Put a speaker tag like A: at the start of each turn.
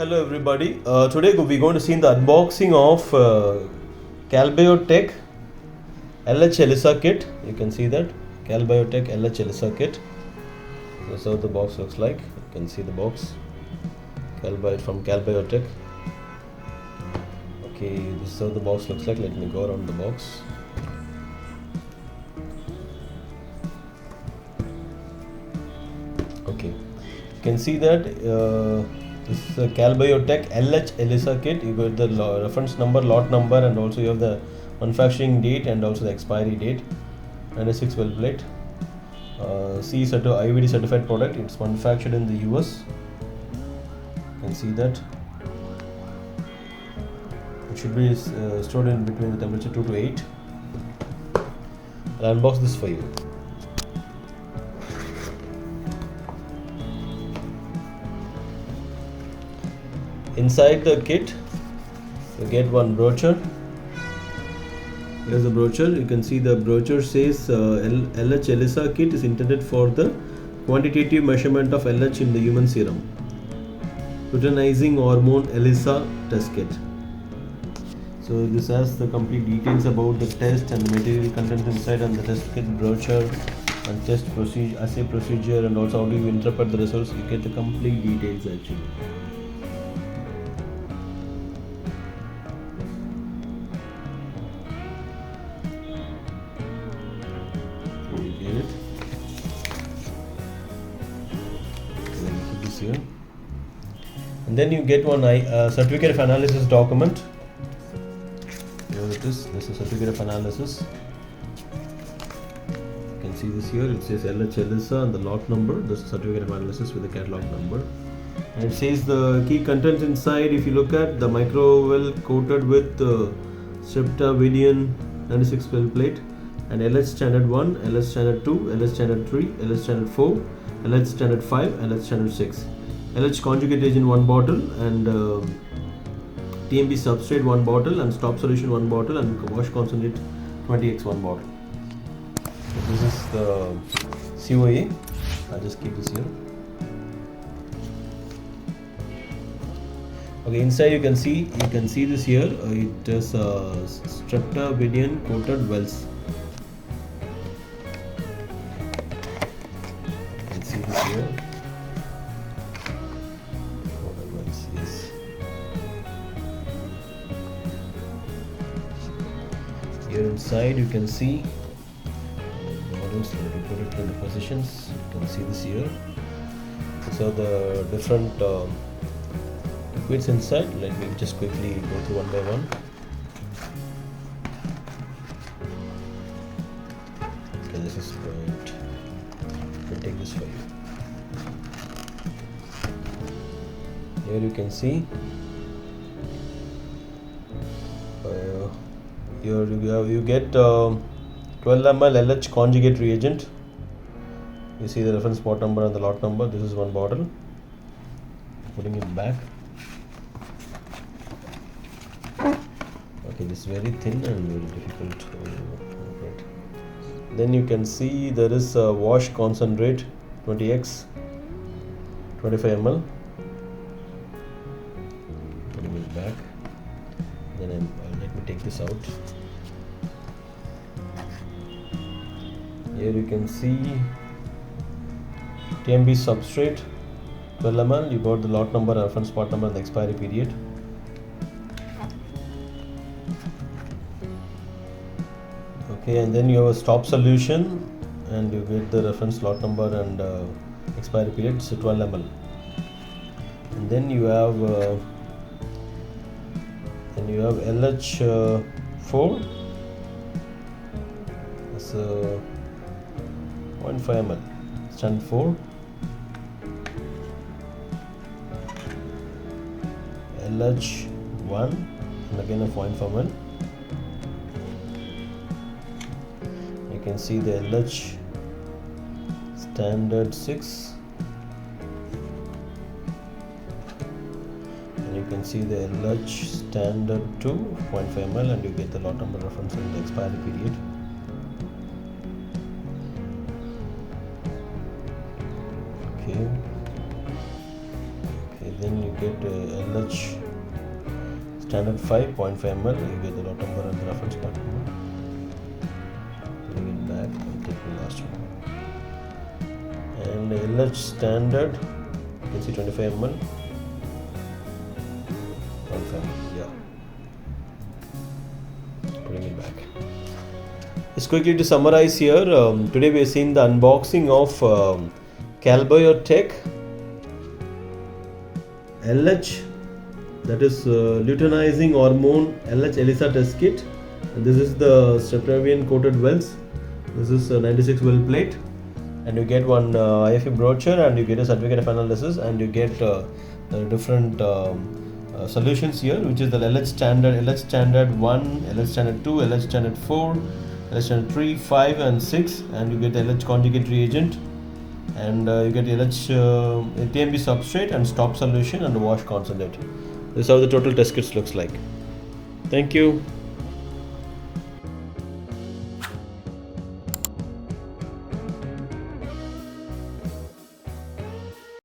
A: Hello everybody. Today we're going to see the unboxing of Calbiotech LH ELISA Kit. You can see that Calbiotech LH ELISA Kit. This is how the box looks like. You can see the box. From Calbiotech. Okay, this is how the box looks like. Let me go around the box. Okay, you can see that. This is a Calbiotech LH ELISA Kit. You got the reference number, lot number, and also you have the manufacturing date and also the expiry date. 96 well plate. IVD certified product. It's manufactured in the US. You can see that. It should be stored in between the temperature 2 to 8. I'll unbox this for you. Inside the kit, you get one brochure. Here's the brochure. You can see the brochure says LH ELISA Kit is intended for the quantitative measurement of LH in the human serum. Luteinizing hormone ELISA test kit. So this has the complete details about the test and the material content inside and the test kit brochure and test procedure, assay procedure, and also how do you interpret the results. You get the complete details actually. You get it. Put this here, and then you get one certificate of analysis document. Here it is. This is a certificate of analysis. You can see this here. It says LH ELISA and the lot number. This is certificate of analysis with the catalog number. And it says the key content inside. If you look at the microwell coated with streptavidian 96 well plate, and LH standard 1, LH standard 2, LH standard 3, LH standard 4, LH standard 5, LH standard 6. LH conjugate agent 1 bottle, and TMB substrate 1 bottle, and stop solution 1 bottle, and wash concentrate 20x 1 bottle. So this is the COA. I'll just keep this here. Okay, inside you can see this here. It is streptavidian coated wells. You can see this here. Coated wells, yes. Here inside you can see models. Let me put it in the positions. You can see this here. So the different liquids inside. Let me just quickly go through one by one. Okay, this is point. I'll take this for you. Here you can see you get 12 ml LH conjugate reagent. You see the reference pot number and the lot number. This is one bottle. Putting it back. Okay, this is very thin and very difficult to operate. Then you can see there is a wash concentrate 20x 25 ml. Putting it back. Then let me take this out. Here you can see TMB substrate 12 ml. You got the lot number, reference part number, and the expiry period. Okay, and then you have a stop solution, and you get the reference lot number and expiry period. It's 12 ml. And then you have LH4. It's 0.5 ml. Stand 4. LH1, and again a 0.5 ml. You can see the LH standard 6, and you can see the LH standard 2 0.5 ml, and you get the lot number, reference, and the expiry period. Okay, then you get LH standard 5.5 ml. You get the lot number and the reference part number. Bring it back and take the last one. And LH standard, you can see 25 ml. 1.5 ml, yeah. Putting it back. Just quickly to summarize here, today we are seeing the unboxing of Calbiotech LH, that is luteinizing hormone LH ELISA test kit. And this is the Strapravian coated wells. This is a 96 well plate, and you get one IFE brochure, and you get a certificate of analysis, and you get different solutions here, which is the LH standard 1, LH standard 2, LH standard 4, LH standard 3, 5 and 6, and you get LH conjugate reagent, and you get LH TMB substrate and stop solution and wash concentrate. This is how the total test kits looks like. Thank you.